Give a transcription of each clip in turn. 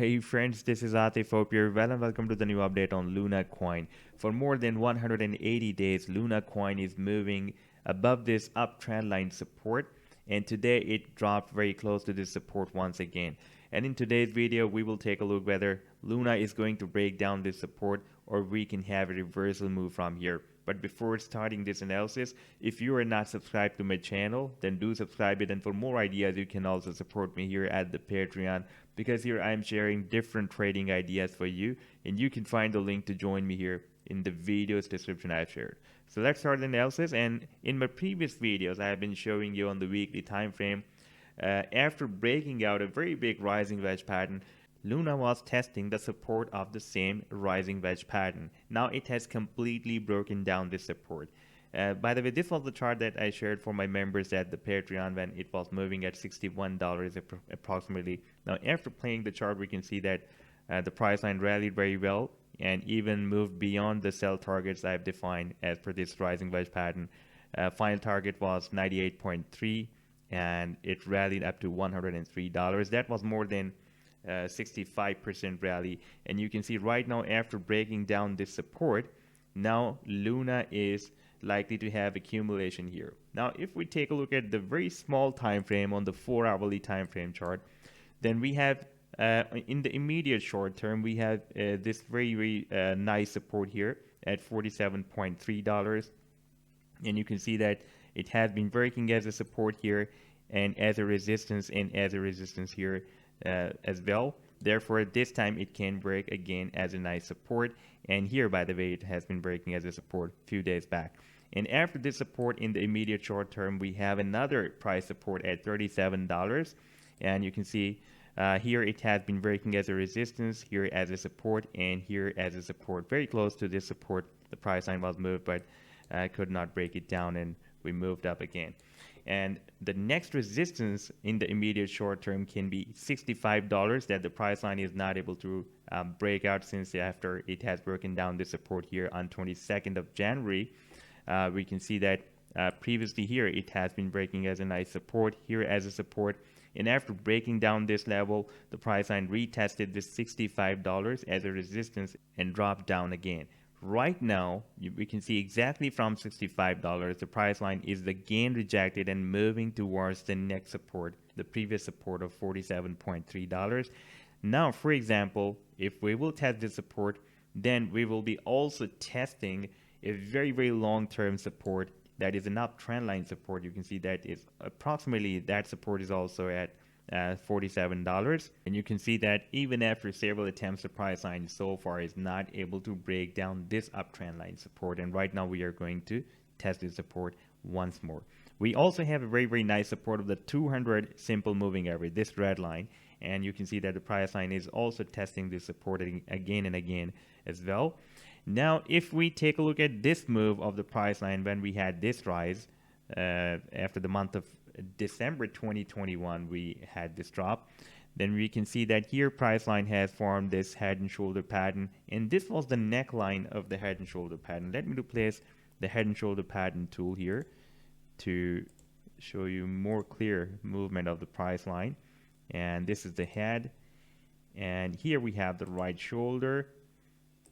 Hey friends, this is Atif. Hope you're well and welcome to the new update on Luna Coin. For more than 180 days, Luna Coin is moving above this uptrend line support, and today it dropped very close to this support once again. And in today's video, we will take a look whether Luna is going to break down this support or we can have a reversal move from here. But before starting this analysis, if you are not subscribed to my channel, then do subscribe it. And for more ideas, you can also support me here at the Patreon, because here I'm sharing different trading ideas for you, and you can find the link to join me here in the video's description I've shared. So let's start the analysis. And in my previous videos, I have been showing you on the weekly time frame, after breaking out a very big rising wedge pattern, Luna was testing the support of the same rising wedge pattern. Now it has completely broken down this support. By the way, this was the chart that I shared for my members at the Patreon when it was moving at $61 approximately. Now after playing the chart, we can see that the price line rallied very well and even moved beyond the sell targets I've defined as per this rising wedge pattern. Final target was 98.3 and it rallied up to $103. That was more than 65% rally, and you can see right now after breaking down this support, now Luna is likely to have accumulation here. Now if we take a look at the very small time frame on the 4-hourly time frame chart, then we have in the immediate short term we have this very nice support here at $47.3, and you can see that it has been working as a support here and as a resistance here as well. Therefore, this time it can break again as a nice support. And here, by the way, it has been breaking as a support a few days back. And after this support in the immediate short term, we have another price support at $37. And you can see here it has been breaking as a resistance, here as a support, and here as a support. Very close to this support. The price line was moved, but could not break it down, and we moved up again. And the next resistance in the immediate short term can be $65 that the price line is not able to break out since after it has broken down the support here on 22nd of January. We can see that previously here it has been breaking as a nice support, here as a support, and after breaking down this level, the price line retested this $65 as a resistance and dropped down again. Right now, we can see exactly from $65, the price line is again rejected and moving towards the next support, the previous support of $47.3. Now, for example, if we will test this support, then we will be also testing a very long-term support that is an uptrend line support. You can see that is approximately, that support is also at $47, and you can see that even after several attempts, the price line so far is not able to break down this uptrend line support, and right now we are going to test this support once more. We also have a very nice support of the 200 simple moving average, this red line, and you can see that the price line is also testing this support again and again as well. Now if we take a look at this move of the price line when we had this rise after the month of December 2021, we had this drop, then we can see that here price line has formed this head and shoulder pattern, and this was the neckline of the head and shoulder pattern. Let me place the head and shoulder pattern tool here to show you more clear movement of the price line. And this is the head, and here we have the right shoulder,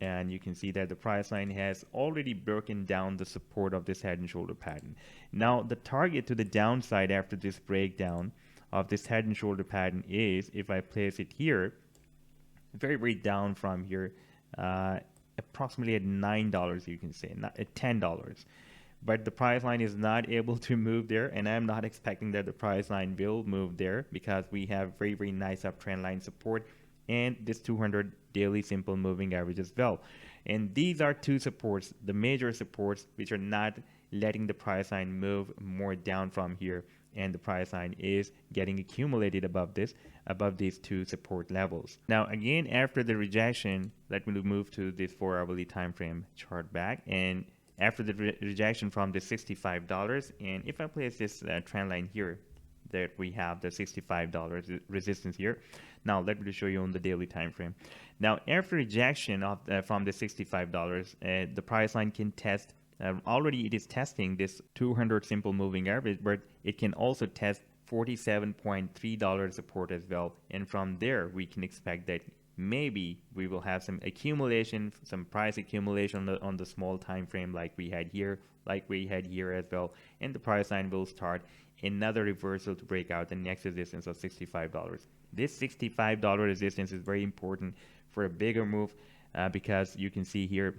and you can see that the price line has already broken down the support of this head and shoulder pattern. Now the target to the downside after this breakdown of this head and shoulder pattern is, if I place it here, very down from here, approximately at $9, you can say, not at $10. But the price line is not able to move there, and I'm not expecting that the price line will move there because we have very nice uptrend line support and this 200 daily simple moving average as well. And these are two supports, the major supports, which are not letting the price line move more down from here, and the price line is getting accumulated above these two support levels. Now again, after the rejection, let me move to this 4-hourly time frame chart back, and after the rejection from the $65, and if I place this trend line here, that we have the $65 resistance here. Now let me show you on the daily time frame. Now after rejection of from the $65, the price line can test, already it is testing this 200 simple moving average, but it can also test $47.3 support as well, and from there we can expect that maybe we will have some accumulation, some price accumulation on the small time frame like we had here as well, and the price line will start another reversal to break out the next resistance of $65. This $65 resistance is very important for a bigger move because you can see here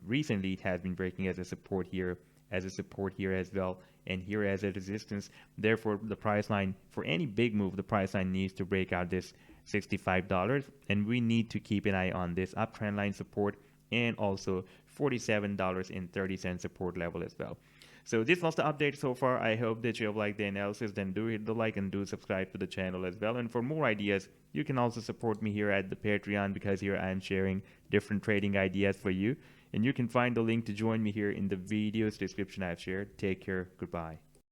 recently it has been breaking as a support here as well, and here as a resistance. Therefore, the price line for any big move, the price line needs to break out this $65, and we need to keep an eye on this uptrend line support and also $47.30 support level as well. So this was the update so far. I hope that you have liked the analysis. Then do hit the like and do subscribe to the channel as well. And for more ideas, you can also support me here at the Patreon, because here I am sharing different trading ideas for you. And you can find the link to join me here in the video's description I've shared. Take care. Goodbye.